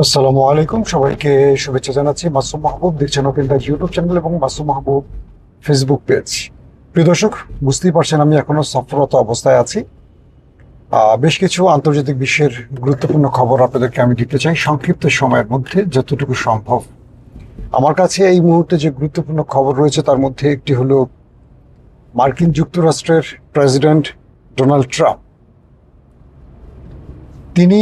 আসসালামু আলাইকুম, সবাইকে শুভেচ্ছা জানাচ্ছি। মাসুম মাহবুব দেখছেন ওপেন দ্য ইউটিউব চ্যানেল এবং মাসুম মাহবুব ফেসবুক পেজ। প্রিয় দর্শক, বুঝতেই পারছেন আমি এখনো সফররত অবস্থায় আছি। বেশ কিছু আন্তর্জাতিক বিশ্বের গুরুত্বপূর্ণ খবর আপনাদেরকে আমি দিতে চাই সংক্ষিপ্ত সময়ের মধ্যে যতটুকু সম্ভব। আমার কাছে এই মুহূর্তে যে গুরুত্বপূর্ণ খবর রয়েছে তার মধ্যে একটি হলো মার্কিন যুক্তরাষ্ট্রের প্রেসিডেন্ট ডোনাল্ড ট্রাম্প, তিনি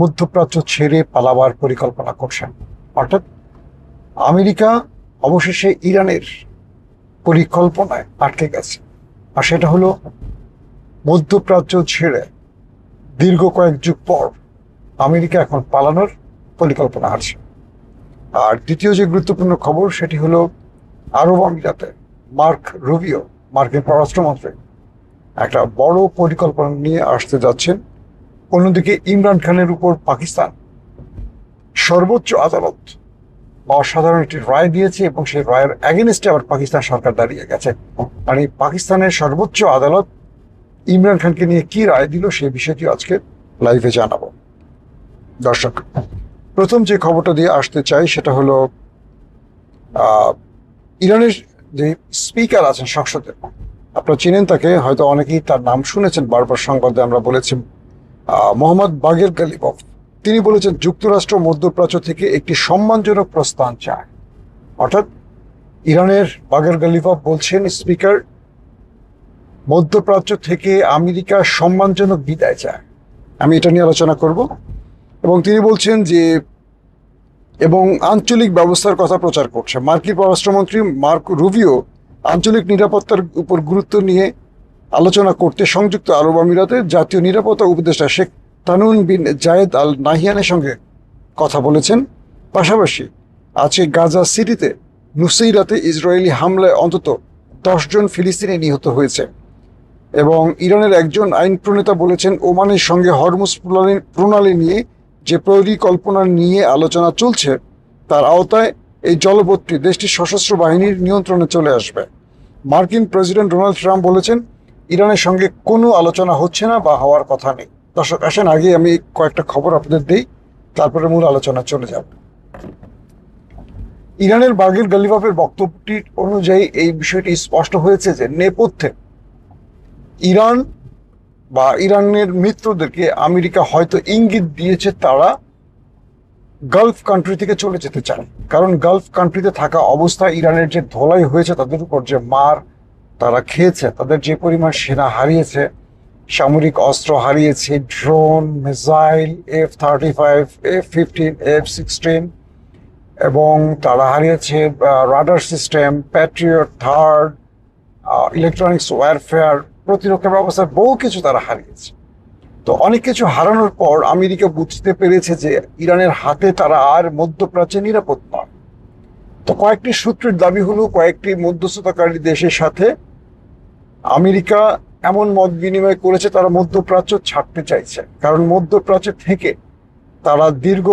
মধ্যপ্রাচ্য ছেড়ে পালাবার পরিকল্পনা করছেন। অর্থাৎ আমেরিকা অবশেষে ইরানের পরিকল্পনায় আটকে গেছে, আর সেটা হলো মধ্যপ্রাচ্য ছেড়ে দীর্ঘ কয়েক যুগ পর আমেরিকা এখন পালানোর পরিকল্পনা আছে। আর দ্বিতীয় যে গুরুত্বপূর্ণ খবর সেটি হলো আরব আমিরাতে মার্ক রুবিও, মার্কিন পররাষ্ট্রমন্ত্রী, একটা বড় পরিকল্পনা নিয়ে আসতে যাচ্ছেন। অন্যদিকে ইমরান খানের উপর পাকিস্তান সর্বোচ্চ আদালত অসাধারণ একটি রায় দিয়েছে এবং সেই রায়ের এগেনস্টে আবার পাকিস্তান সরকার দাঁড়িয়ে গেছে। মানে পাকিস্তানের সর্বোচ্চ আদালত ইমরান খানকে নিয়ে কি রায় দিল সেই বিষয়টি আজকে লাইভে জানাবো। দর্শক, প্রথম যে খবরটা দিয়ে আসতে চাই সেটা হলো ইরানের যে স্পিকার আছেন সংসদের, আপনারা চিনেন তাকে, হয়তো অনেকেই তার নাম শুনেছেন, বারবার সংবাদে আমরা বলেছি, মোহাম্মদ বাগের গালিবফ। তিনি বলেছেন যুক্তরাষ্ট্র মধ্যপ্রাচ্য থেকে একটি সম্মানজনক প্রস্থান চায়। অর্থাৎ ইরানের বাগের গালিবফ বলছেন, স্পিকার, মধ্যপ্রাচ্য থেকে আমেরিকা সম্মানজনক বিদায় চায়। আমি এটা নিয়ে আলোচনা করব। এবং তিনি বলছেন যে এবং আঞ্চলিক ব্যবস্থার কথা প্রচার করছে। মার্কিন পররাষ্ট্রমন্ত্রী মার্ক রুবিও আঞ্চলিক নিরাপত্তার উপর গুরুত্ব নিয়ে আলোচনা করতে সংযুক্ত আরব আমিরাতের জাতীয় নিরাপত্তা উপদেষ্টা শেখ তানুন বিন জায়েদ আল নাহিয়ানের সঙ্গে কথা বলেছেন। পাশাপাশি আজকে গাজা সিটিতে নুসৈরাতে ইসরায়েলি হামলায় অন্তত 10 জন ফিলিস্তিনি নিহত হয়েছে। এবং ইরানের একজন আইন প্রণেতা বলেছেন, ওমানের সঙ্গে হরমুজ প্রণালী নিয়ে যে পরিকল্পনা নিয়ে আলোচনা চলছে তার আওতায় এই জলপথটি দেশটির সশস্ত্র বাহিনীর নিয়ন্ত্রণে চলে আসবে। মার্কিন প্রেসিডেন্ট ডোনাল্ড ট্রাম্প বলেছেন, ইরানের সঙ্গে কোনো আলোচনা হচ্ছে না বা হওয়ার কথা নেই। দর্শক, আসেন আগে আমি কয়েকটা খবর আপনাদের দিই, তারপরে মূল আলোচনা চলে যাব। ইরানের বাগের গালিবাফের বক্তব্যটি অনুযায়ী এই বিষয়টি স্পষ্ট হয়েছে যে নেপথ্যে ইরান বা ইরানের মিত্রদেরকে আমেরিকা হয়তো ইঙ্গিত দিয়েছে তারা গালফ কান্ট্রি থেকে চলে যেতে চায়। কারণ গালফ কান্ট্রিতে থাকা অবস্থায় ইরানের যে ধোলাই হয়েছে, তাদের উপর যে মার তারা খেয়েছে, তাদের যে পরিমাণ সেনা হারিয়েছে, সামরিক অস্ত্র হারিয়েছে, drone, missile, F-35, F-15, F-16, এবং তারা হারিয়েছে radar system, Patriot third, electronics warfare, প্রতিরক্ষা ব্যবস্থার বহু কিছু তারা হারিয়েছে। তো অনেক কিছু হারানোর পর আমেরিকা বুঝতে পেরেছে যে ইরানের হাতে তারা আর মধ্যপ্রাচ্যে নিরাপদ নয়। তো কয়েকটি সূত্রের দাবি হলো কয়েকটি মধ্যস্থতাকারী দেশের সাথে আমেরিকা এমন মত বিনিময় করেছে তারা মধ্যপ্রাচ্য ছাড়তে চাইছে। কারণ মধ্যপ্রাচ্য থেকে তারা দীর্ঘ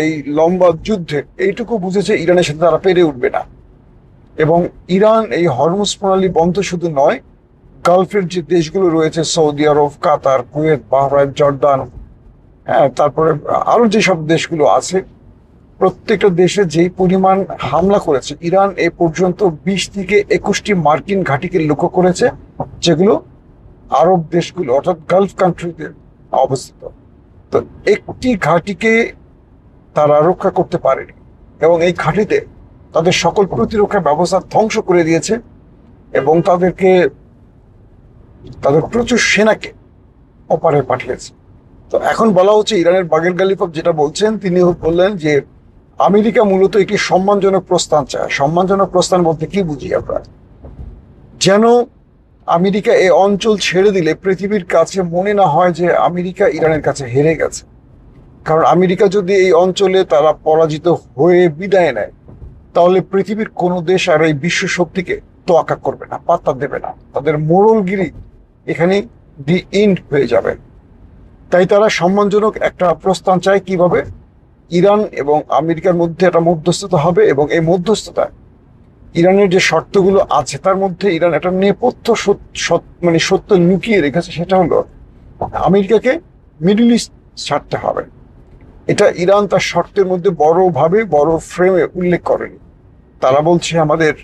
এই লম্বা যুদ্ধে এইটুকু বুঝেছে ইরানের সাথে তারা পেরে উঠবে না। এবং ইরান এই হরমুজ প্রণালী বন্ধ শুধু নয়, গালফের যে দেশগুলো রয়েছে, সৌদি আরব, কাতার, কুয়েত, বাহরাইন, জর্দান, হ্যাঁ, তারপরে আরো যেসব দেশগুলো আছে, প্রত্যেকটা দেশে যেই পরিমাণ হামলা করেছে ইরান, এ পর্যন্ত 20 থেকে 21টি মার্কিন ঘাঁটিকে লক্ষ্য করেছে, যেগুলো আরব দেশগুলো অর্থাৎ গালফ কান্ট্রিতে অবস্থিত। তো একটি ঘাঁটিকে তারা রক্ষা করতে পারেনি এবং এই ঘাঁটিতে তাদের সকল প্রতিরক্ষা ব্যবস্থা ধ্বংস করে দিয়েছে এবং তাদের প্রচুর সেনাকে অপারে পাঠিয়েছে। তো এখন বলা হচ্ছে ইরানের বাগের গালিফ যেটা বলছেন, তিনি বললেন যে আমেরিকা মূলত একটি সম্মানজনক প্রস্থান চায়। সম্মানজনক প্রস্থান বলতে কি বুঝি আমরা? যেন আমেরিকা এই অঞ্চল ছেড়ে দিলে পৃথিবীর কাছে মনে না হয় যে আমেরিকা ইরানের কাছে হেরে গেছে। কারণ আমেরিকা যদি এই অঞ্চলে তারা পরাজিত হয়ে বিদায় নেয়, তাহলে পৃথিবীর কোনো দেশ আর এই বিশ্ব শক্তিকে তোয়াক্কা করবে না, পাত্তা দেবে না। তাদের মোড়লগিরি এখানে দি এন্ড হয়ে যাবে। তাই তারা সম্মানজনক একটা প্রস্থান চায়। কিভাবে? ইরান এবং আমেরিকার মধ্যে একটা মধ্যস্থতা হবে এবং এই মধ্যস্থতায় ইরানের যে শর্তগুলো আছে তার মধ্যে ইরান একটা নেপথ্য সত্য লুকিয়ে রেখেছে, সেটা হলো আমেরিকাকে মিডল ইস্ট ছাড়তে হবে। এটা ইরান তার শর্তের মধ্যে বড়ভাবে বড় ফ্রেমে উল্লেখ করেনি। তারা বলছে আমাদের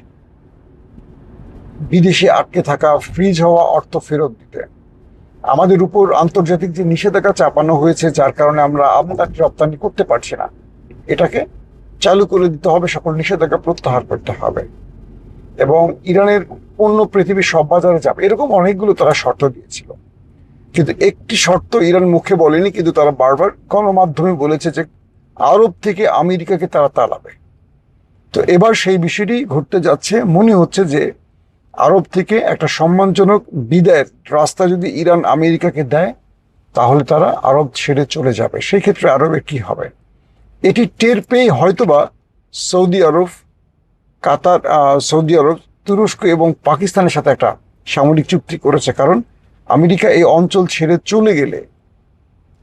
বিদেশে আটকে থাকা ফ্রিজ হওয়া অর্থ ফেরত দিতে, আমাদের উপর আন্তর্জাতিক যে নিষেধাজ্ঞা চাপানো হয়েছে যার কারণে আমরা আমদানি রপ্তানি করতে পারছি না, এটাকে চালু করে দিতে হবে, সকল নিষেধাজ্ঞা প্রত্যাহার করতে হবে, এবং ইরানের পণ্য পৃথিবীর সব বাজারে যাবে, এরকম অনেকগুলো তারা শর্ত দিয়েছিল। কিন্তু একটি শর্ত ইরান মুখে বলেনি, কিন্তু তারা বারবার গণমাধ্যমে বলেছে যে আরব থেকে আমেরিকাকে তারা তাড়াবে। তো এবার সেই বিষয়টি ঘটতে যাচ্ছে। মনে হচ্ছে যে আরব থেকে একটা সম্মানজনক বিদায়ের রাস্তা যদি ইরান আমেরিকাকে দেয়, তাহলে তারা আরব ছেড়ে চলে যাবে। সেই ক্ষেত্রে আরবের কি হবে, এটি টের পেয়ে হয়তোবা সৌদি আরব, কাতার, সৌদি আরব, তুরস্ক এবং পাকিস্তানের সাথে একটা সামরিক চুক্তি করেছে। কারণ আমেরিকা এই অঞ্চল ছেড়ে চলে গেলে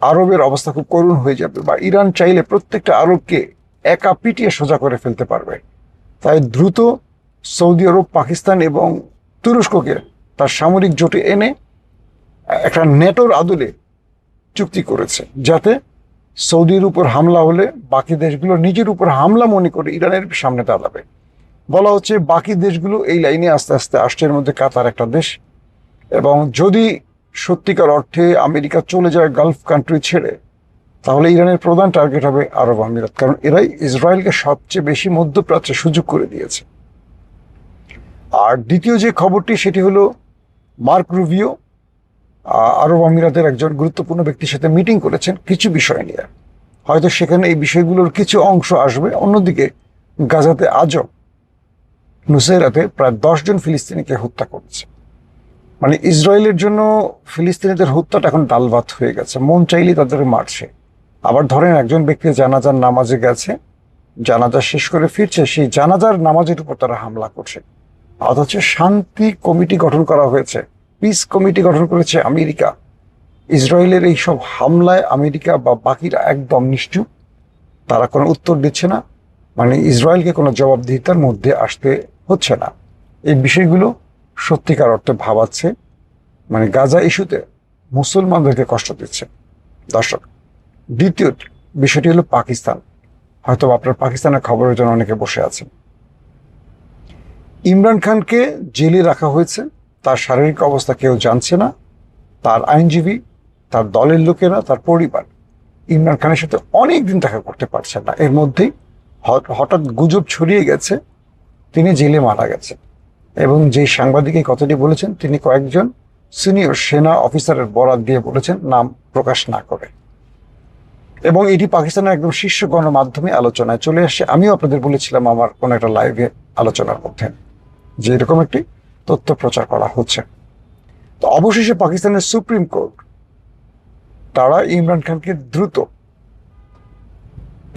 আরবের অবস্থা খুব করুণ হয়ে যাবে, বা ইরান চাইলে প্রত্যেকটা আরবকে একা পিটিয়ে সোজা করে ফেলতে পারবে। তাই দ্রুত সৌদি আরব, পাকিস্তান এবং তুরস্ককে তার সামরিক জোটে এনে একটা নেটোর আদলে চুক্তি করেছে, যাতে সৌদির উপর হামলা হলে বাকি দেশগুলো নিজের উপর হামলা মনে করে ইরানের সামনে দাঁড়াবে। বলা হচ্ছে বাকি দেশগুলো এই লাইনে আস্তে আস্তে আসছে, এর মধ্যে কাতার একটা দেশ। এবং যদি সত্যিকার অর্থে আমেরিকা চলে যায় গালফ কান্ট্রি ছেড়ে, তাহলে ইরানের প্রধান টার্গেট হবে আরব আমিরাত, কারণ এরাই ইসরায়েলকে সবচেয়ে বেশি মধ্যপ্রাচ্যে সুযোগ করে দিয়েছে। আর দ্বিতীয় যে খবরটি সেটি হলো মার্ক রুবিও আরব আমিরাতের একজন গুরুত্বপূর্ণ ব্যক্তির সাথে মিটিং করেছেন কিছু বিষয় নিয়ে। হয়তো সেখানে এই বিষয়গুলোর কিছু অংশ আসবে। অন্যদিকে গাজাতে আজও নুসাইরাতে প্রায় 10 জন ফিলিস্তিনিকে হত্যা করেছে। মানে ইসরায়েলের জন্য ফিলিস্তিনিদের হত্যাটা এখন ডাল ভাত হয়ে গেছে, মন চাইলেই তাদের মারছে। আবার ধরেন একজন ব্যক্তি জানাজার নামাজে গেছে, জানাজা শেষ করে ফিরছে, সেই জানাজার নামাজের উপর তারা হামলা করছে। অথচ শান্তি কমিটি গঠন করা হয়েছে, পিস কমিটি গঠন করেছে আমেরিকা। ইসরায়েলের এই সব হামলায় আমেরিকা বা বাকিরা একদম নিশ্চুপ, তারা কোনো উত্তর দিচ্ছে না। মানে ইসরায়েলকে কোনো জবাবদিহিতার মধ্যে আসতে হচ্ছে না। এই বিষয়গুলো সত্যিকার অর্থে ভাবাচ্ছে, মানে গাজা ইস্যুতে মুসলমানদেরকে কষ্ট দিচ্ছে। দর্শক, দ্বিতীয় বিষয়টি হলো পাকিস্তান। হয়তো আপনার পাকিস্তানের খবরের জন্য অনেকে বসে আছেন। ইমরান খানকে জেলে রাখা হয়েছে, তার শারীরিক অবস্থা কেউ জানছে না, তার আইনজীবী, তার দলের লোকেরা, তার পরিবার ইমরান খানের সাথে অনেক দিন দেখা করতে পারছেন না। এর মধ্যেই হঠাৎ গুজব ছড়িয়ে গেছে তিনি জেলে মারা গেছেন, এবং যে সাংবাদিক এই কথাটি বলেছেন তিনি কয়েকজন সিনিয়র সেনা অফিসারের বরাত দিয়ে বলেছেন, নাম প্রকাশ না করে। এবং এটি পাকিস্তানের একদম শীর্ষ গণমাধ্যমে আলোচনায় চলে আসছে। আমিও আপনাদের বলেছিলাম আমার কোনো একটা লাইভে আলোচনার মধ্যে যে এরকম একটি তথ্য প্রচার করা হচ্ছে। তো অবশেষে পাকিস্তানের সুপ্রিম কোর্ট তারা ইমরান খানকে দ্রুত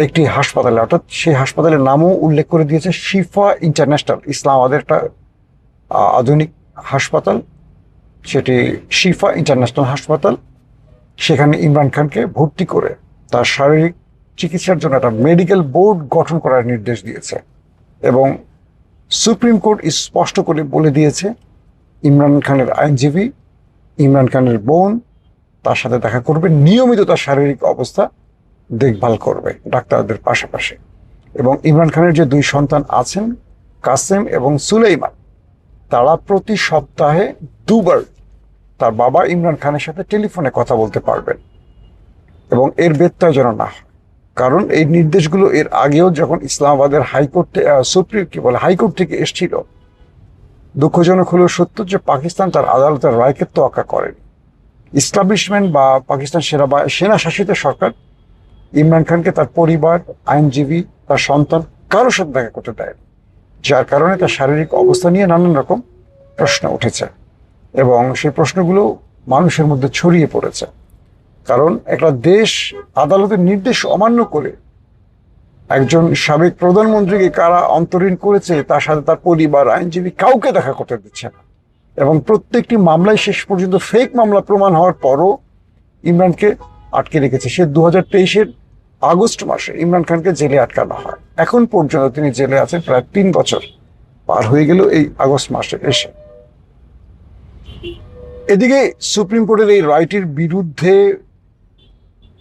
একটি হাসপাতালে, অর্থাৎ সেই হাসপাতালের নামও উল্লেখ করে দিয়েছে, শিফা ইন্টারন্যাশনাল, ইসলামাবাদের একটা আধুনিক হাসপাতাল, সেটি শিফা ইন্টারন্যাশনাল হাসপাতাল। সেখানে ইমরান খানকে ভর্তি করে তার শারীরিক চিকিৎসার জন্য একটা মেডিকেল বোর্ড গঠন করার নির্দেশ দিয়েছে। এবং সুপ্রিম কোর্ট স্পষ্ট করে বলে দিয়েছে ইমরান খানের আইনজীবী, ইমরান খানের বোন তার সাথে দেখা করবে, নিয়মিত তার শারীরিক অবস্থা দেখভাল করবে ডাক্তারদের পাশাপাশি। এবং ইমরান খানের যে 2 সন্তান আছেন, কাসেম এবং সুলাইমান, তারা প্রতি সপ্তাহে 2 বার তার বাবা ইমরান খানের সাথে টেলিফোনে কথা বলতে পারবেন, এবং এর ব্যত্যয় যেন না হয়। কারণ এই নির্দেশগুলো এর আগেও যখন ইসলামাবাদের হাইকোর্টে হাইকোর্ট থেকে এসেছিল, দুঃখজনক হলেও সত্য যে পাকিস্তান তার আদালতের রায়কে তোয়াক্কা করেনি। ইস্টাবলিশমেন্ট বা পাকিস্তান সেনা শাসিত সরকার ইমরান খানকে তার পরিবার, আইনজীবী, তার সন্তান কারোর সাথে দেখা করতে দেয়নি, যার কারণে তার শারীরিক অবস্থা নিয়ে নানান রকম প্রশ্ন উঠেছে, এবং সেই প্রশ্নগুলো মানুষের মধ্যে ছড়িয়ে পড়েছে। কারণ একটা দেশ আদালতের নির্দেশ অমান্য করে একজন সাবেক প্রধানমন্ত্রীকে কারা অন্তরীণ করেছে, তার সাথে তার পরিবার, আইনজীবী কাউকে দেখা করতে দিচ্ছে না। এবং প্রত্যেকটি মামলায় শেষ পর্যন্ত ফেক মামলা প্রমাণ হওয়ার পরও ইমরানকে আটকে রেখেছে। সে 2023-এর আগস্ট মাসে ইমরান খানকে জেলে আটকানো হয়। এখন পর্যন্ত তিনি জেলে আছেন প্রায় 3 বছর পার হয়ে গেল এই আগস্ট মাসে এসে। এদিকে সুপ্রিম কোর্টের এই রায়টির বিরুদ্ধে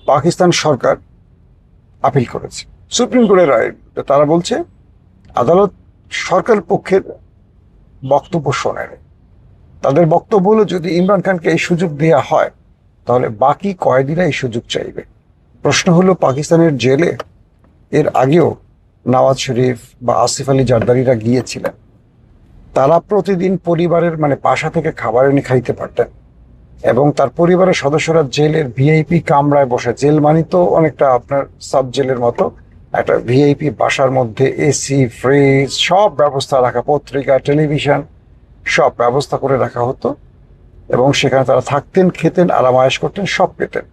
পাকিস্তান সরকার আপিল করেছে সুপ্রিম কোর্টের রায়। তারা বলছে আদালত সরকার পক্ষের বক্তব্য শোনেনি। তাদের বক্তব্য হলো যদি ইমরান খানকে এই সুযোগ দেওয়া হয় তাহলে বাকি কয়েদিরা এই সুযোগ চাইবে। প্রশ্ন হলো পাকিস্তানের জেলে এর আগেও নওয়াজ শরীফ বা আসিফ আলী জারদারিরা গিয়েছিলেন। তারা প্রতিদিন পরিবারের বাসা থেকে খাবার এনে খাইতে পারতেন এবং তার পরিবারের সদস্যরা জেলের ভিআইপি কামরায় বসে, জেল মানি তো অনেকটা আপনার সাব জেলের মতো একটা ভিআইপি বাসার মধ্যে এসি, ফ্রিজ সব ব্যবস্থা রাখা, পত্রিকা, টেলিভিশন সব ব্যবস্থা করে রাখা হতো এবং সেখানে তারা থাকতেন, খেতেন, আরামায়েশ করতেন, সব পেতেন।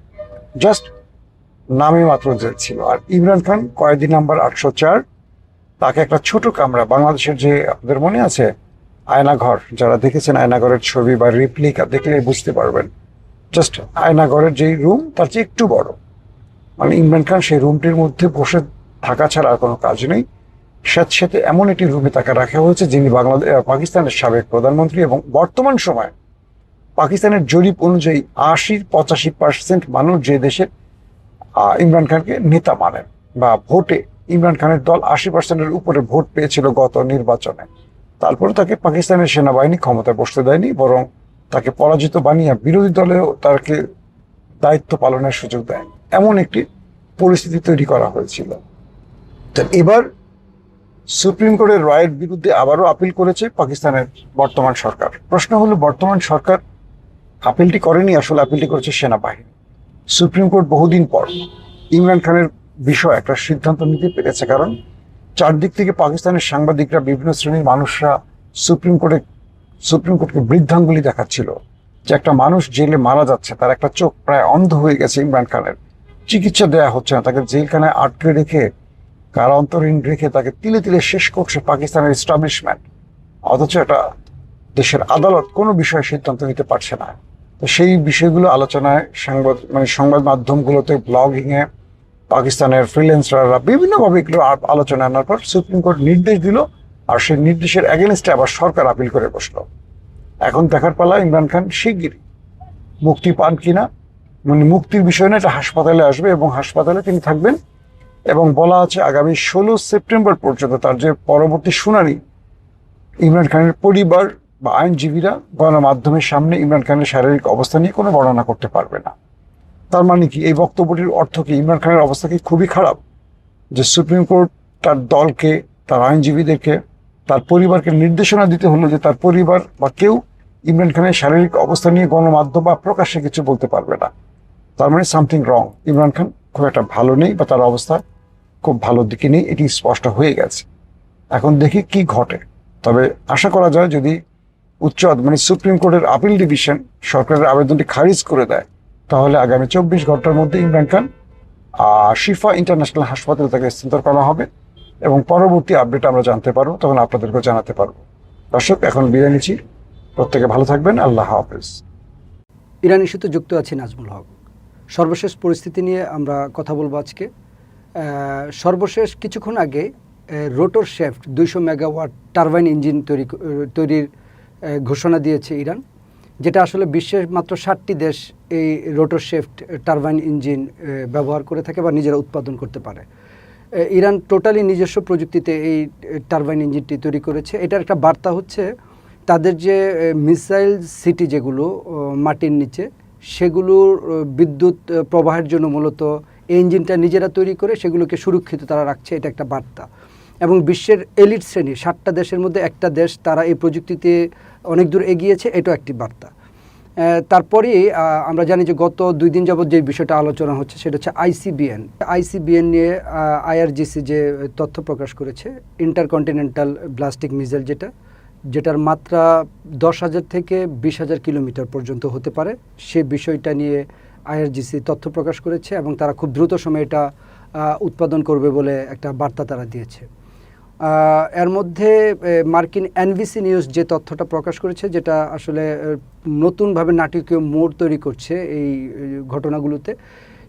জাস্ট নামে মাত্র জেল ছিল। আর ইমরান খান কয়েদি নাম্বার 804, তাকে একটা ছোট কামরা, বাংলাদেশের যে আপনাদের মনে আছে আয়নাঘর, যারা দেখেছেন আয়নাঘরের ছবি বা রিপ্লিকা দেখলে বুঝতে পারবেন, জাস্ট আয়নাঘরের যেই রুম তার চেয়ে একটু বড়, ইমরান খান সেই রুমটির মধ্যে বসে থাকা ছাড়া আর কোনো কাজ নেই। স্যাঁতস্যাঁতে এমন একটি রুমে তাকে রাখা হয়েছে যিনি পাকিস্তানের সাবেক প্রধানমন্ত্রী এবং বর্তমান সময়ে পাকিস্তানের জরিপ অনুযায়ী 80-85% মানুষ যে দেশের ইমরান খানকে নেতা মানেন বা ভোটে ইমরান খানের দল 80%-এর উপরে ভোট পেয়েছিল গত নির্বাচনে। তারপরে তাকে পাকিস্তানের সেনাবাহিনী ক্ষমতায় বসতে দেয়নি, বরং তাকে পরাজিত বানিয়ে বিরোধী দলেও তাকে দায়িত্ব পালনের সুযোগ দেয়। এমন একটি পরিস্থিতি তৈরি করা হয়েছিল। এবার সুপ্রিম কোর্টের রায়ের বিরুদ্ধে আবারও আপিল করেছে পাকিস্তানের বর্তমান সরকার। প্রশ্ন হলো বর্তমান সরকার আপিলটি করেনি, আসলে আপিলটি করেছে সেনাবাহিনী। সুপ্রিম কোর্ট বহুদিন পর ইমরান খানের বিষয়ে একটা সিদ্ধান্ত নিতে পেরেছে, কারণ চারদিক থেকে পাকিস্তানের সাংবাদিকরা, বিভিন্ন শ্রেণীর মানুষরা সুপ্রিম কোর্টকে বৃদ্ধাঙ্গুলি দেখাচ্ছিল যে একটা মানুষ জেলে মারা যাচ্ছে, তার একটা চোখ প্রায় অন্ধ হয়ে গেছে ইমরান খানের, চিকিৎসা দেওয়া হচ্ছে না, তাকে জেলখানায় আটকে রেখে, কারান্তরীণ রেখে তাকে তিলে তিলে শেষ করছে পাকিস্তানের এস্টাবলিশমেন্ট, অথচ এটা দেশের আদালত কোনো বিষয়ে সিদ্ধান্ত নিতে পারছে না। তো সেই বিষয়গুলো আলোচনায় সংবাদ মাধ্যমগুলোতে, ব্লগিংয়ে পাকিস্তানের ফ্রিল্যান্সাররা বিভিন্নভাবে এগুলো আলোচনা আনার পর সুপ্রিম কোর্ট নির্দেশ দিল, আর সেই নির্দেশের এগেনস্টে আবার সরকার আপিল করে বসলো। এখন দেখার পালা ইমরান খান শিগগিরই মুক্তি পান কিনা। মুক্তির বিষয় না, এটা হাসপাতালে আসবে এবং হাসপাতালে তিনি থাকবেন এবং বলা আছে আগামী 16 সেপ্টেম্বর পর্যন্ত তার যে পরবর্তী শুনানি, ইমরান খানের পরিবার বা আইনজীবীরা গণমাধ্যমের সামনে ইমরান খানের শারীরিক অবস্থা নিয়ে কোনো বর্ণনা করতে পারবে না। তার মানে কি, এই বক্তব্যটির অর্থ কি ইমরান খানের অবস্থা কি খুবই খারাপ, যে সুপ্রিম কোর্ট তার দলকে, তার আইনজীবীদেরকে, তার পরিবারকে নির্দেশনা দিতে হলো যে তার পরিবার বা কেউ ইমরান খানের শারীরিক অবস্থা নিয়ে গণমাধ্যম বা প্রকাশ্যে কিছু বলতে পারবে না। তার মানে সামথিং রং, ইমরান খান খুব একটা ভালো নেই বা তার অবস্থা খুব ভালো দিকে নেই, এটি স্পষ্ট হয়ে গেছে। এখন দেখি কি ঘটে। তবে আশা করা যায় যদি সুপ্রিম কোর্টের আপিল ডিভিশন সরকারের আবেদনটি খারিজ করে দেয়, তাহলে আগামী 24 ঘন্টার মধ্যে ইমরান খান শিফা ইন্টারন্যাশনাল হাসপাতালে তাকে স্থানান্তর করা হবে এবং পরবর্তী আপডেট আমরা জানতে পারবো, তখন আপনাদেরকে জানাতে পারবো। দর্শক, এখন বিদায় নিচ্ছি, প্রত্যেকে ভালো থাকবেন, আল্লাহ হাফেজ। ইরান ইস্যুতে যুক্ত আছি নাজমুল হক। সর্বশেষ পরিস্থিতি নিয়ে আমরা কথা বলবো আজকে। সর্বশেষ কিছুক্ষণ আগে rotor shift 200 megawatt turbine engine তৈরির ঘোষণা দিয়েছে ইরান, যেটা আসলে বিশ্বের মাত্র 60টি দেশ এই রোটর শেফট টারবাইন ইঞ্জিন ব্যবহার করে থাকে বা নিজেরা উৎপাদন করতে পারে। ইরান টোটালি নিজস্ব প্রযুক্তিতে এই টারবাইন ইঞ্জিনটি তৈরি করেছে। এটার একটা বার্তা হচ্ছে তাদের যে মিসাইল সিটি যেগুলো মাটির নিচে, সেগুলোর বিদ্যুৎ প্রবাহের জন্য মূলত এই ইঞ্জিনটা নিজেরা তৈরি করে সেগুলোকে সুরক্ষিত তারা রাখছে, এটা একটা বার্তা। এবং বিশ্বের এলিট শ্রেণী 60টা দেশের মধ্যে একটা দেশ তারা এই প্রযুক্তিতে অনেক দূর এগিয়েছে, এটাও একটি বার্তা। তারপরেই আমরা জানি যে গত 2 দিন যাবত যে বিষয়টা আলোচনা হচ্ছে সেটা হচ্ছে আইসিবিএন নিয়ে আইআরজিসি যে তথ্য প্রকাশ করেছে, ইন্টারকন্টিনেন্টাল ব্লাস্টিক মিসাইল, যেটার মাত্রা 10,000 থেকে 20,000 কিলোমিটার পর্যন্ত হতে পারে, সে বিষয়টা নিয়ে আইআরজিসি তথ্য প্রকাশ করেছে এবং তারা খুব দ্রুত সময়ে এটা উৎপাদন করবে বলে একটা বার্তা তারা দিয়েছে। এর মধ্যে মার্কিন এনবিসি নিউজ যে তথ্যটা প্রকাশ করেছে, যেটা আসলে নতুনভাবে নাটকীয় মোড় তৈরি করছে এই ঘটনাগুলোতে,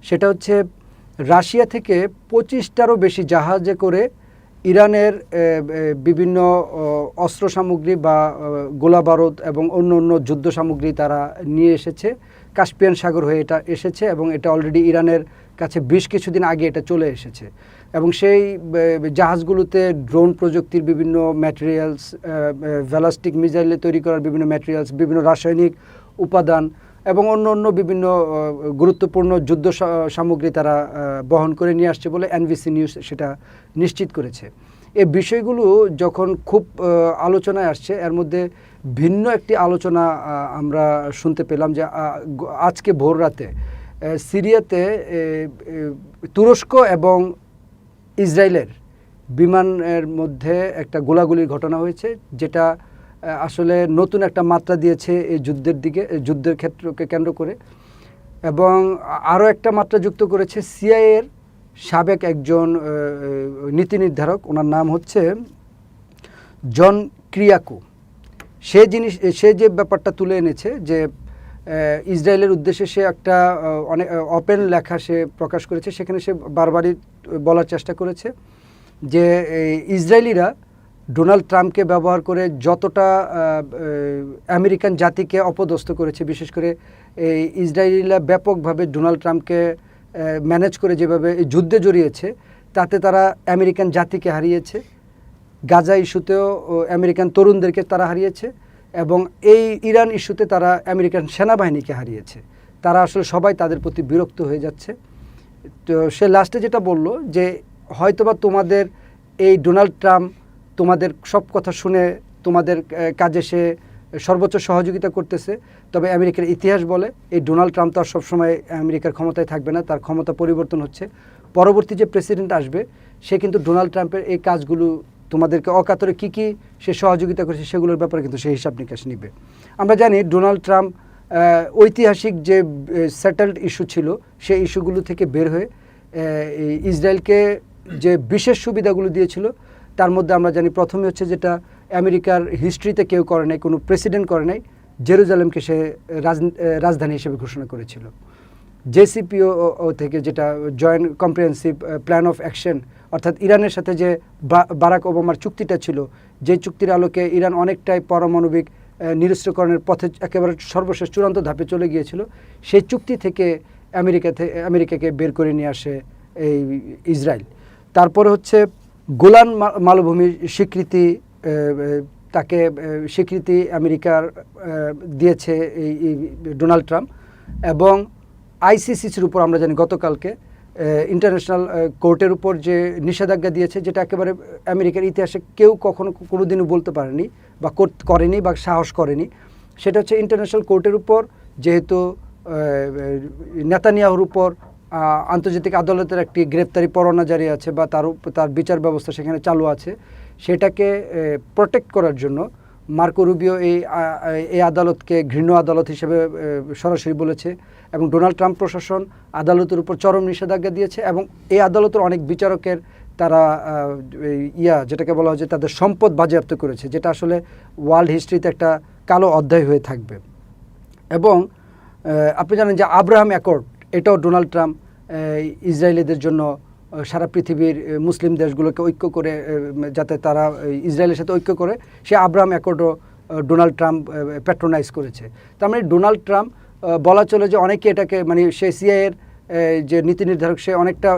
সেটা হচ্ছে রাশিয়া থেকে 25টারও বেশি জাহাজে করে ইরানের বিভিন্ন অস্ত্র সামগ্রী বা গোলা বারুদ এবং অন্য অন্য যুদ্ধ সামগ্রী তারা নিয়ে এসেছে। কাস্পিয়ান সাগর হয়ে এটা এসেছে এবং এটা অলরেডি ইরানের কাছে বেশ কিছুদিন আগে এটা চলে এসেছে এবং সেই জাহাজগুলোতে ড্রোন প্রযুক্তির বিভিন্ন ম্যাটেরিয়ালস, ব্যালিস্টিক মিসাইলে তৈরি করার বিভিন্ন ম্যাটেরিয়ালস, বিভিন্ন রাসায়নিক উপাদান এবং অন্য অন্য বিভিন্ন গুরুত্বপূর্ণ যুদ্ধ সামগ্রী তারা বহন করে নিয়ে আসছে বলে এনবিসি নিউজ সেটা নিশ্চিত করেছে। এই বিষয়গুলো যখন খুব আলোচনায় আসছে, এর মধ্যে ভিন্ন একটি আলোচনা আমরা শুনতে পেলাম যে আজকে ভোর রাতে সিরিয়াতে তুরস্ক এবং ইসরায়েলের বিমানের মধ্যে একটা গোলাগুলির ঘটনা হয়েছে, যেটা আসলে নতুন একটা মাত্রা দিয়েছে এই যুদ্ধের ক্ষেত্রকে কেন্দ্র করে, এবং আরও একটা মাত্রা যুক্ত করেছে সিআইএর সাবেক একজন নীতি নির্ধারক, ওনার নাম হচ্ছে জন ক্রিয়াকো। সে যে ব্যাপারটা তুলে এনেছে যে ইসরায়েলের উদ্দেশ্যে সে একটা অনেক ওপেন লেখা সে প্রকাশ করেছে, সেখানে সে বারবারই বলার চেষ্টা করেছে যে ইসরায়েলিরা ডোনাল্ড ট্রাম্পকে ব্যবহার করে যতটা আমেরিকান জাতিকে অপদস্থ করেছে, বিশেষ করে এই ইসরায়েলিরা ব্যাপকভাবে ডোনাল্ড ট্রাম্পকে ম্যানেজ করে যেভাবে যুদ্ধে জড়িয়েছে, তাতে তারা আমেরিকান জাতিকে হারিয়েছে, গাজা ইস্যুতেও আমেরিকান তরুণদেরকে তারা হারিয়েছে, এবং এই ইরান ইস্যুতে তারা আমেরিকান সেনাবাহিনীকে হারিয়েছে। তারা আসলে সবাই তাদের প্রতি বিরক্ত হয়ে যাচ্ছে। তো সে লাস্টে যেটা বলল যে হয়তোবা তোমাদের এই ডোনাল্ড ট্রাম্প তোমাদের সব কথা শুনে তোমাদের কাজে সে সর্বোচ্চ সহযোগিতা করতেছে, তবে আমেরিকার ইতিহাস বলে এই ডোনাল্ড ট্রাম্প তো আর সবসময় আমেরিকার ক্ষমতায় থাকবে না, তার ক্ষমতা পরিবর্তন হচ্ছে। পরবর্তী যে প্রেসিডেন্ট আসবে সে কিন্তু ডোনাল্ড ট্রাম্পের এই কাজগুলো তোমাদেরকে অকাতরে কী সে সহযোগিতা করেছে সেগুলোর ব্যাপারে কিন্তু সে হিসাব নিকাশ নিবে। আমরা জানি ডোনাল্ড ট্রাম্প ঐতিহাসিক যে সেটেলড ইস্যু ছিল সেই ইস্যুগুলো থেকে বের হয়ে ইসরায়েলকে যে বিশেষ সুবিধাগুলো দিয়েছিল, তার মধ্যে আমরা জানি প্রথমে হচ্ছে যেটা আমেরিকার হিস্ট্রিতে কেউ করে নাই, কোনো প্রেসিডেন্ট করে নাই, জেরুজালেমকে সে রাজধানী হিসেবে ঘোষণা করেছিল। জেসিপিও থেকে যেটা joint comprehensive plan of action, অর্থাৎ ইরানের সাথে যে বারাক ওবামার চুক্তিটা ছিল, যে চুক্তির আলোকে ইরান অনেকটাই পারমাণবিক নিরস্ত্রীকরণের পথে একেবারে সর্বশেষ চূড়ান্ত ধাপে চলে গিয়েছিল, সেই চুক্তি থেকে আমেরিকাকে বের করে নিয়ে আসে এই ইসরায়েল। তারপরে হচ্ছে গোলান মালভূমির স্বীকৃতি আমেরিকার দিয়েছে এই ডোনাল্ড ট্রাম্প, এবং আইসিসির উপর আমরা জানি গতকালকে ইন্টারন্যাশনাল কোর্টের উপর যে নিষেধাজ্ঞা দিয়েছে, যেটা একেবারে আমেরিকার ইতিহাসে কেউ কখনো কোনোদিনও বলতে পারেনি বা করেনি বা সাহস করেনি। সেটা হচ্ছে ইন্টারন্যাশনাল কোর্টের উপর যেহেতু নেতানিয়াহুর উপর আন্তর্জাতিক আদালতের একটি গ্রেপ্তারি পরোয়ানা জারি আছে বা তার বিচার ব্যবস্থা সেখানে চালু আছে, সেটাকে প্রোটেক্ট করার জন্য মার্কো রুবিও এই আদালতকে ঘৃণ্য আদালত হিসেবে সরাসরি বলেছে, এবং ডোনাল্ড ট্রাম্প প্রশাসন আদালতের উপর চরম নিষেধাজ্ঞা দিয়েছে, এবং এই আদালতের অনেক বিচারকের তারা যেটাকে বলা হয় যে তাদের সম্পদ বাজেয়াপ্ত করেছে, যেটা আসলে ওয়ার্ল্ড হিস্ট্রিতে একটা কালো অধ্যায় হয়ে থাকবে। এবং আপনি জানেন যে আব্রাহাম অ্যাকর্ড, এটাও ডোনাল্ড ট্রাম্প ইসরায়েলিদের জন্য সারা পৃথিবীর মুসলিম দেশগুলোকে ঐক্য করে যাতে তারা ইসরায়েলের সাথে ঐক্য করে, সে আব্রাহাম অ্যাকর্ডও ডোনাল্ড ট্রাম্প প্যাট্রোনাইজ করেছে। তার মানে ডোনাল্ড ট্রাম্প বলা চলে যে অনেকে এটাকে মানে সে সিআইএর যে নীতি নির্ধারক, সে অনেকটা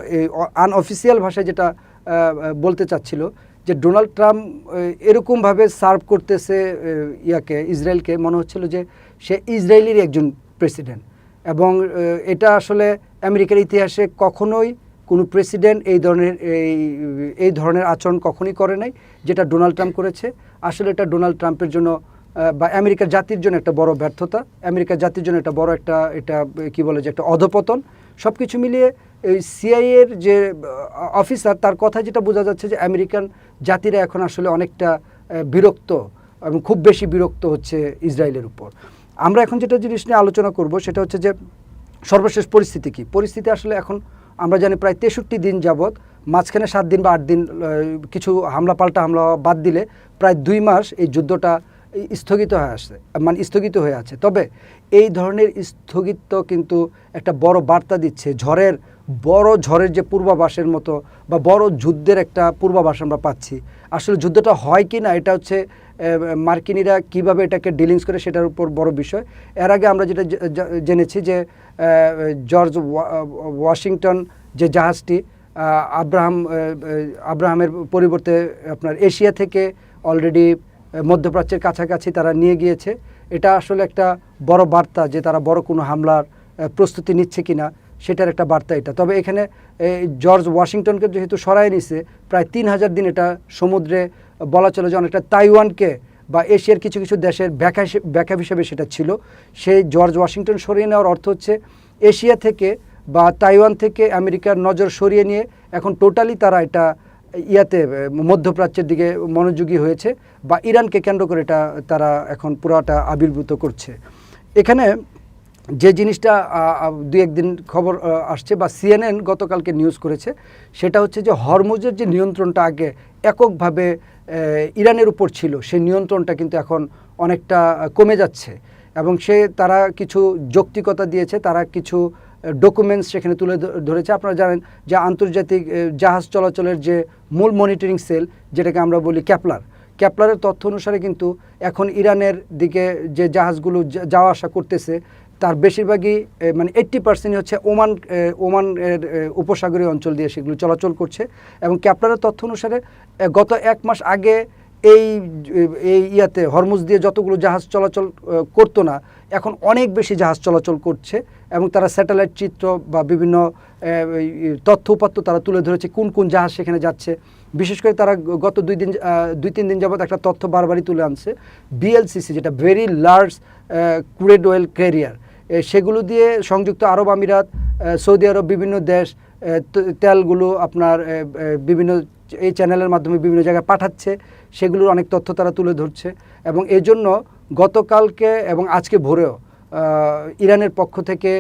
আনঅফিসিয়াল ভাষায় যেটা বলতে চাচ্ছিল যে ডোনাল্ড ট্রাম্প এরকমভাবে সার্ভ করতেছে ইসরায়েলকে, মনে হচ্ছিল যে সে ইসরায়েলেরই একজন প্রেসিডেন্ট। এবং এটা আসলে আমেরিকার ইতিহাসে কখনোই কোনো প্রেসিডেন্ট এই ধরনের আচরণ কখনোই করে নাই, যেটা ডোনাল্ড ট্রাম্প করেছে। আসলে এটা ডোনাল্ড ট্রাম্পের জন্য বা আমেরিকার জাতির জন্য একটা বড় ব্যর্থতা, আমেরিকার জাতির জন্য একটা বড় এটা কি বলে যে একটা অধপতন। সব কিছু মিলিয়ে এই সিআইএর যে অফিসার, তার কথা যেটা বোঝা যাচ্ছে যে আমেরিকান জাতিরা এখন আসলে অনেকটা বিরক্ত এবং খুব বেশি বিরক্ত হচ্ছে ইসরায়েলের উপর। আমরা এখন যেটা জিনিস নিয়ে আলোচনা করব সেটা হচ্ছে যে সর্বশেষ পরিস্থিতি কী। পরিস্থিতি আসলে এখন আমরা জানি প্রায় 63 দিন যাবৎ, মাঝখানে 7 দিন বা 8 দিন কিছু পাল্টা হামলা বাদ দিলে প্রায় 2 মাস এই যুদ্ধটা স্থগিত হয়ে আছে। তবে এই ধরনের স্থগিত কিন্তু একটা বড় বার্তা দিচ্ছে, ঝড়ের বড় ঝড়ের যে পূর্বাভাসের মতো বা বড় যুদ্ধের একটা পূর্বাভাস আমরা পাচ্ছি। আসলে যুদ্ধটা হয় কি না এটা হচ্ছে মার্কিনিরা কিভাবে এটাকে ডিলিংস করে সেটার উপর বড় বিষয়। এর আগে আমরা যেটা জেনেছি যে জর্জ ওয়াশিংটন যে জাহাজটি আব্রাহামের পরিবর্তে আপনার এশিয়া থেকে অলরেডি মধ্যপ্রাচ্যের কাছাকাছি তারা নিয়ে গিয়েছে। এটা আসলে একটা বড় বার্তা যে তারা বড় কোনো হামলার প্রস্তুতি নিচ্ছে কিনা সেটার একটা বার্তা এটা। তবে এখানে জর্জ ওয়াশিংটনকে যেহেতু সরায় নিছে প্রায় 3000 দিন এটা সমুদ্রে বলা চলে যে অনেকটা তাইওয়ানকে বা এশিয়ার কিছু কিছু দেশের ব্যাকআপ হিসেবে সেটা ছিল। সেই জর্জ ওয়াশিংটন সরিয়ে নেওয়ার অর্থ হচ্ছে এশিয়া থেকে বা তাইওয়ান থেকে আমেরিকার নজর সরিয়ে নিয়ে এখন টোটালি তারা এটা মধ্যপ্রাচ্যের দিকে মনোযোগী হয়েছে বা ইরানকে কেন্দ্র করে এটা তারা এখন পুরোটা আবির্ভূত করছে। এখানে যে জিনিসটা দুই একদিন খবর আসছে বা CNN গতকালকে নিউজ করেছে সেটা হচ্ছে যে হরমুজের যে নিয়ন্ত্রণটা আগে এককভাবে ইরানের উপর ছিল সেই নিয়ন্ত্রণটা কিন্তু এখন অনেকটা কমে যাচ্ছে এবং তারা কিছু যৌক্তিকতা দিয়েছে, তারা কিছু ডকুমেন্টস সেখানে তুলে ধরেছে। আপনারা জানেন যে আন্তর্জাতিক জাহাজ চলাচলের যে মূল মনিটরিং সেল যেটাকে আমরা বলি ক্যাপলারের তথ্য অনুসারে কিন্তু এখন ইরানের দিকে যে জাহাজগুলো যাওয়া আসা করতেছে তার বেশিরভাগই মানে 80% হচ্ছে ওমানের উপসাগরীয় অঞ্চল দিয়ে সেগুলো চলাচল করছে এবং ক্যাপলারের তথ্য অনুসারে গত 1 মাস আগে এই হরমুজ দিয়ে যতগুলো জাহাজ চলাচল করতো না এখন অনেক বেশি জাহাজ চলাচল করছে এবং তারা স্যাটেলাইট চিত্র বা বিভিন্ন তথ্য উপাত্ত তারা তুলে ধরেছে কোন কোন জাহাজ সেখানে যাচ্ছে। বিশেষ করে তারা গত 2-3 দিন যাবত একটা তথ্য বারবারই তুলে আনছে, BLCC যেটা very large crude oil career, সেগুলো দিয়ে সংযুক্ত আরব আমিরাত, সৌদি আরব বিভিন্ন দেশ তেলগুলো আপনার বিভিন্ন এই চ্যানেলের মাধ্যমে বিভিন্ন জায়গায় পাঠাচ্ছে, সেগুলোর অনেক তথ্য তারা তুলে ধরছে এবং এজন্য গতকালকে এবং আজকে ভোরেও ইরানের পক্ষ থেকে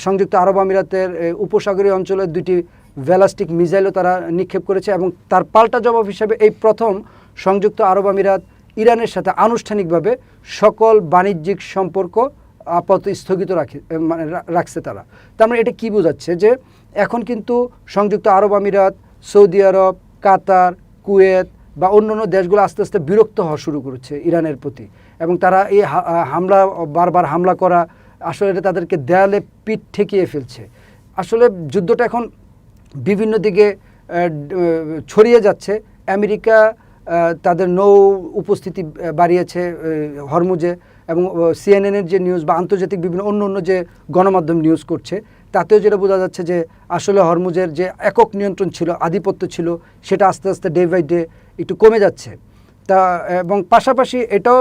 সংযুক্ত আরব আমিরাতের উপসাগরীয় অঞ্চলের 2টি ব্যালিস্টিক মিসাইলও তারা নিক্ষেপ করেছে এবং তার পাল্টা জবাব হিসেবে এই প্রথম সংযুক্ত আরব আমিরাত ইরানের সাথে আনুষ্ঠানিকভাবে সকল বাণিজ্যিক সম্পর্ক আপাতত স্থগিত রাখছে তারা। তার মানে এটা কী বোঝাচ্ছে যে এখন কিন্তু সংযুক্ত আরব আমিরাত, সৌদি আরব, কাতার, কুয়েত বা অন্যান্য দেশগুলো আস্তে আস্তে বিরক্ত হওয়া শুরু করেছে ইরানের প্রতি এবং তারা এই বারবার হামলা করা আসলে এটা তাদেরকে দেয়ালে পিঠ ঠেকিয়ে ফেলছে। আসলে যুদ্ধটা এখন বিভিন্ন দিকে ছড়িয়ে যাচ্ছে। আমেরিকা তাদের নৌ উপস্থিতি বাড়িয়েছে হরমুজে এবং CNN-এর যে নিউজ বা আন্তর্জাতিক বিভিন্ন অন্য যে গণমাধ্যম নিউজ করছে তাতেও যেটা বোঝা যাচ্ছে যে আসলে হরমুজের যে একক নিয়ন্ত্রণ ছিল, আধিপত্য ছিল, সেটা আস্তে আস্তে ডে বাই ডে একটু কমে যাচ্ছে। এবং পাশাপাশি এটাও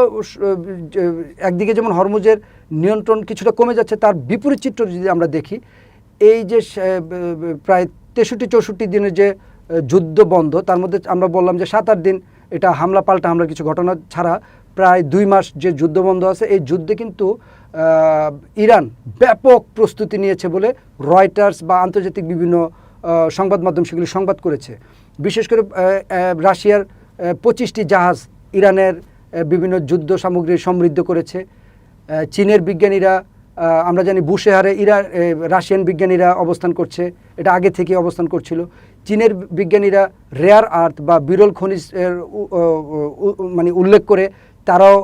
একদিকে যেমন হরমুজের নিয়ন্ত্রণ কিছুটা কমে যাচ্ছে, তার বিপরীত চিত্র যদি আমরা দেখি, এই যে প্রায় 63-64 দিনের যে যুদ্ধ বন্ধ, তার মধ্যে আমরা বললাম যে 7-8 দিন এটা পাল্টা হামলার কিছু ঘটনা ছাড়া প্রায় 2 মাস যে যুদ্ধবন্ধ আছে, এই যুদ্ধে কিন্তু ইরান ব্যাপক প্রস্তুতি নিয়েছে বলে রয়টার্স বা আন্তর্জাতিক বিভিন্ন সংবাদ মাধ্যম সেগুলি সংবাদ করেছে। বিশেষ করে রাশিয়ার 25টি জাহাজ ইরানের বিভিন্ন যুদ্ধ সামগ্রী সমৃদ্ধ করেছে। চীনের বিজ্ঞানীরা, আমরা জানি বুশেহারে রাশিয়ান বিজ্ঞানীরা অবস্থান করছে, এটা আগে থেকে অবস্থান করছিল। চীনের বিজ্ঞানীরা রেয়ার আর্থ বা বিরল খনিজ মানে উল্লেখ করে তারাও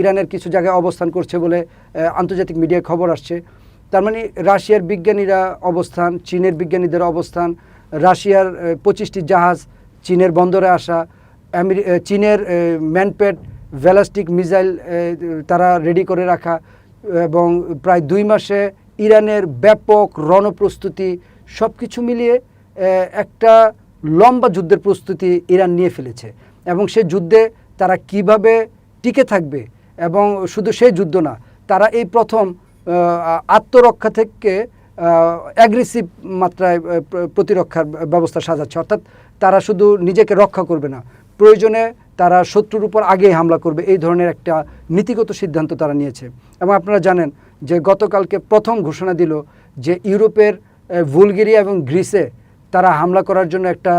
ইরানের কিছু জায়গায় অবস্থান করছে বলে আন্তর্জাতিক মিডিয়ায় খবর আসছে। তার মানে রাশিয়ার বিজ্ঞানীরা অবস্থান, চীনের বিজ্ঞানীদের অবস্থান, রাশিয়ার 25টি জাহাজ চীনের বন্দরে আসা, চীনের ম্যানপেড ব্যালিস্টিক মিসাইল তারা রেডি করে রাখা এবং প্রায় 2 মাসে ইরানের ব্যাপক রণপ্রস্তুতি, সব কিছু মিলিয়ে একটা লম্বা যুদ্ধের প্রস্তুতি ইরান নিয়ে ফেলেছে এবং সেই যুদ্ধে তারা কিভাবে টিকে থাকবে এবং শুধু সেই যুদ্ধ না, তারা এই প্রথম আত্মরক্ষা থেকে অ্যাগ্রেসিভ মাত্রায় প্রতিরক্ষার ব্যবস্থা সাজাচ্ছে। অর্থাৎ তারা শুধু নিজেকে রক্ষা করবে না, প্রয়োজনে তারা শত্রুর উপর আগেই হামলা করবে, এই ধরনের একটা নীতিগত সিদ্ধান্ত তারা নিয়েছে। এবং আপনারা জানেন যে গতকালকে প্রথম ঘোষণা দিল যে ইউরোপের বুলগেরিয়া এবং গ্রিসে তারা হামলা করার জন্য একটা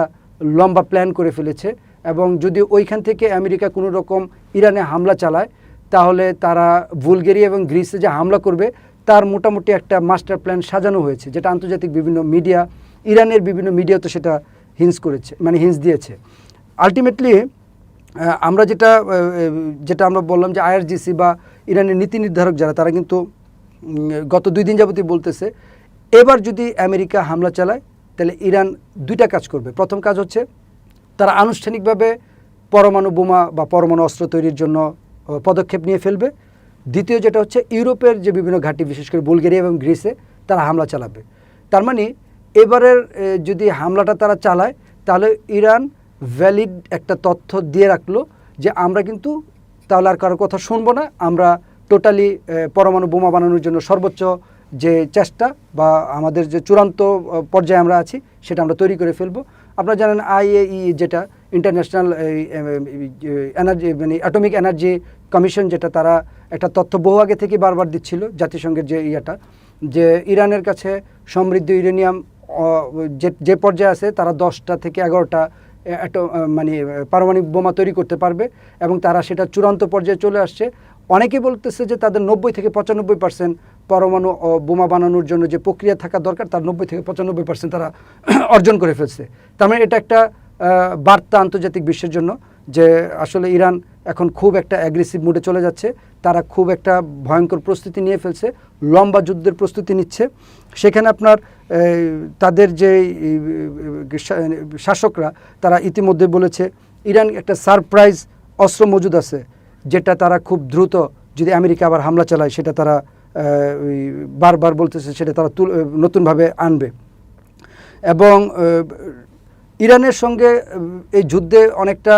লম্বা প্ল্যান করে ফেলেছে এবং যদি ওইখান থেকে আমেরিকা কোনো রকম ইরানে হামলা চালায় তাহলে তারা বুলগেরিয়া এবং গ্রিসে যে হামলা করবে তার মোটামুটি একটা মাস্টার প্ল্যান সাজানো হয়েছে, যেটা আন্তর্জাতিক বিভিন্ন মিডিয়া, ইরানের বিভিন্ন মিডিয়া তো সেটা হিন্স দিয়েছে। আলটিমেটলি আমরা যেটা আমরা বললাম যে IRGC বা ইরানের নীতি নির্ধারক যারা, তারা কিন্তু গত 2 দিন যাবতই বলতেছে এবার যদি আমেরিকা হামলা চালায় তাহলে ইরান 2টা কাজ করবে। প্রথম কাজ হচ্ছে তারা আনুষ্ঠানিকভাবে পরমাণু বোমা বা পরমাণু অস্ত্র তৈরির জন্য পদক্ষেপ নিয়ে ফেলবে। দ্বিতীয় যেটা হচ্ছে ইউরোপের যে বিভিন্ন ঘাঁটি, বিশেষ করে বুলগেরিয়া এবং গ্রিসে তারা হামলা চালাবে। তার মানে এবারের যদি হামলাটা তারা চালায় তাহলে ইরান ভ্যালিড একটা তথ্য দিয়ে রাখলো যে আমরা কিন্তু তাহলে আর কারোর কথা শুনবো না, আমরা টোটালি পরমাণু বোমা বানানোর জন্য সর্বোচ্চ যে চেষ্টা বা আমাদের যে চূড়ান্ত পর্যায়ে আমরা আছি সেটা আমরা তৈরি করে ফেলবো। আপনারা জানেন IAEA যেটা ইন্টারন্যাশনাল এনার্জি মানে অ্যাটমিক এনার্জি কমিশন, যেটা তারা একটা তথ্য বহু আগে থেকে বারবার দিচ্ছিল জাতিসংঘের যে যে ইরানের কাছে সমৃদ্ধ ইউরেনিয়াম যে পর্যায়ে আছে, তারা 10টা থেকে 11টা পারমাণবিক বোমা তৈরি করতে পারবে এবং তারা সেটা চূড়ান্ত পর্যায়ে চলে আসছে। অনেকেই বলতেছে যে তাদের 90 থেকে 95% পরমাণু বোমা বানানোর জন্য যে প্রক্রিয়া থাকা দরকার তার 90 থেকে 95% তারা অর্জন করে ফেলছে। তার মানে এটা একটা বার্তা আন্তর্জাতিক বিশ্বের জন্য যে আসলে ইরান এখন খুব একটা অ্যাগ্রেসিভ মুডে চলে যাচ্ছে, তারা খুব একটা ভয়ঙ্কর প্রস্তুতি নিয়ে ফেলছে, লম্বা যুদ্ধের প্রস্তুতি নিচ্ছে। সেখানে আপনার তাদের যে শাসকরা তারা ইতিমধ্যে বলেছে ইরান একটা সারপ্রাইজ অস্ত্র মজুদ আছে, যেটা তারা খুব দ্রুত যদি আমেরিকা আবার হামলা চালায় সেটা তারা বারবার বলতেছে সেটা তারা নতুনভাবে আনবে। এবং ইরানের সঙ্গে এই যুদ্ধে অনেকটা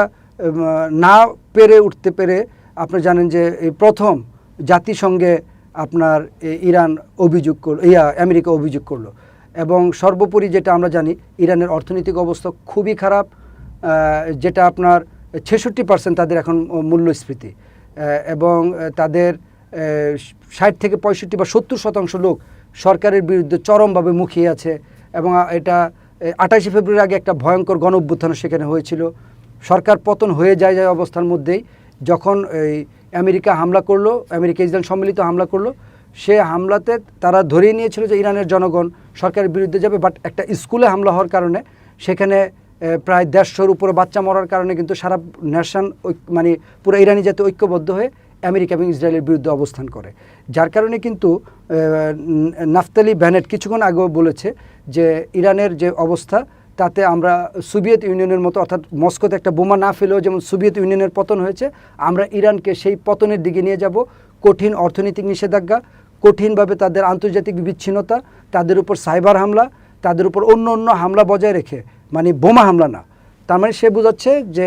না পেরে উঠতে পেরে আপনি জানেন যে এই প্রথম জাতিসংঘে আপনার ইরান আমেরিকা অভিযোগ করলো। এবং সর্বোপরি যেটা আমরা জানি ইরানের অর্থনৈতিক অবস্থা খুবই খারাপ, যেটা আপনার 66% তাদের এখন মূল্যস্ফীতি, এবং তাদের 60 থেকে 65 বা 70% লোক সরকারের বিরুদ্ধে চরমভাবে মুখিয়ে আছে। এবং এটা 28 ফেব্রুয়ারি আগে একটা ভয়ঙ্কর গণঅভ্যুত্থান সেখানে হয়েছিল। সরকার পতন হয়ে যায় অবস্থার মধ্যেই যখন এই আমেরিকা হামলা করলো, আমেরিকা ইসরায়েল সম্মিলিত হামলা করলো, সে হামলাতে তারা ধরেই নিয়েছিল যে ইরানের জনগণ সরকারের বিরুদ্ধে যাবে। বাট একটা স্কুলে হামলা হওয়ার কারণে সেখানে প্রায় 150-র উপরে বাচ্চা মরার কারণে কিন্তু সারা নেশন মানে পুরো ইরানি জাতি ঐক্যবদ্ধ হয়ে আমেরিকা এবং ইসরায়েলের বিরুদ্ধে অবস্থান করে। যার কারণে কিন্তু নাফতালি বেনেট কিছুক্ষণ আগেও বলেছে যে ইরানের যে অবস্থা তাতে আমরা সোভিয়েত ইউনিয়নের মতো, অর্থাৎ মস্কোতে একটা বোমা না ফেলেও যেমন সোভিয়েত ইউনিয়নের পতন হয়েছে, আমরা ইরানকে সেই পতনের দিকে নিয়ে যাব। কঠিন অর্থনৈতিক নিষেধাজ্ঞা, কঠিনভাবে তাদের আন্তর্জাতিক বিচ্ছিন্নতা, তাদের উপর সাইবার হামলা, তাদের উপর অন্য হামলা বজায় রেখে, মানে বোমা হামলা না। তার মানে সে বোঝাচ্ছে যে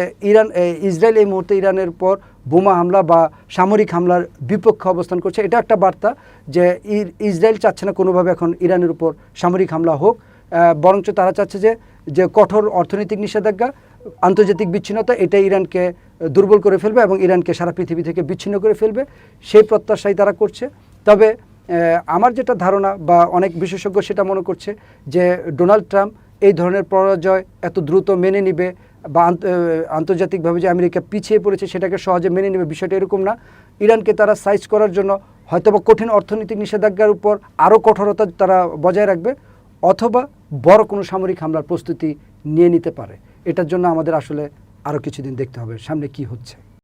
ইসরায়েল এই মুহূর্তে ইরানের পর বোমা হামলা বা সামরিক হামলার বিপক্ষে অবস্থান করছে। এটা একটা বার্তা যে ইসরায়েল চাচ্ছে না কোনোভাবে এখন ইরানের উপর সামরিক হামলা হোক, বরঞ্চ তারা চাচ্ছে যে কঠোর অর্থনৈতিক নিষেধাজ্ঞা, আন্তর্জাতিক বিচ্ছিন্নতা, এটা ইরানকে দুর্বল করে ফেলবে এবং ইরানকে সারা পৃথিবী থেকে বিচ্ছিন্ন করে ফেলবে, সেই প্রত্যাশাই তারা করছে। তবে আমার যেটা ধারণা বা অনেক বিশেষজ্ঞ সেটা মনে করছে যে ডোনাল্ড ট্রাম্প এই ধরনের পরাজয় এত দ্রুত মেনে নিবে বা আন্তর্জাতিকভাবে যে আমেরিকা পিছিয়ে পড়েছে সেটাকে সহজে মেনে নেবে, বিষয়টা এরকম না। ইরানকে তারা সাইজ করার জন্য হয়তোবা কঠিন অর্থনৈতিক নিষেধাজ্ঞার উপর আরও কঠোরতা তারা বজায় রাখবে, অথবা বড় কোনো সামরিক হামলার প্রস্তুতি নিয়ে নিতে পারে। এটার জন্য আমাদের আসলে আরও কিছুদিন দেখতে হবে সামনে কি হচ্ছে।